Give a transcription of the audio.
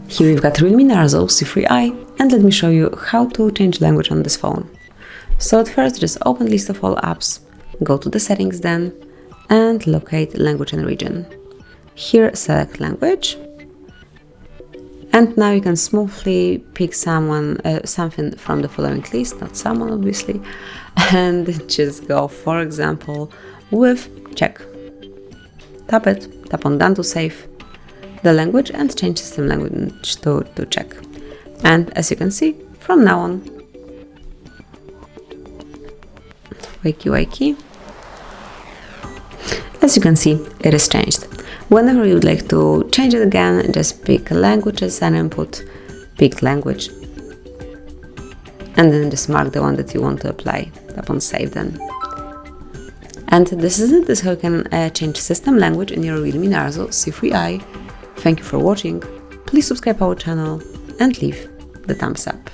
Here we've got REALME C3i, and let me show you how to change language on this phone. So at first, just open list of all apps, go to the settings then, and locate language and region. Here select language, and now you can smoothly pick something from the following list, not someone obviously, and just go, for example, with Czech. Tap on done to save the language and change system language to Czech. And as you can see, from now on, wakey, as you can see, it is changed. Whenever you would like to change it again, just pick language as an input, pick language, and then just mark the one that you want to apply. Tap on save then. And this is it. This is how you can change system language in your REALME C3i. Thank you for watching. Please subscribe our channel and leave the thumbs up.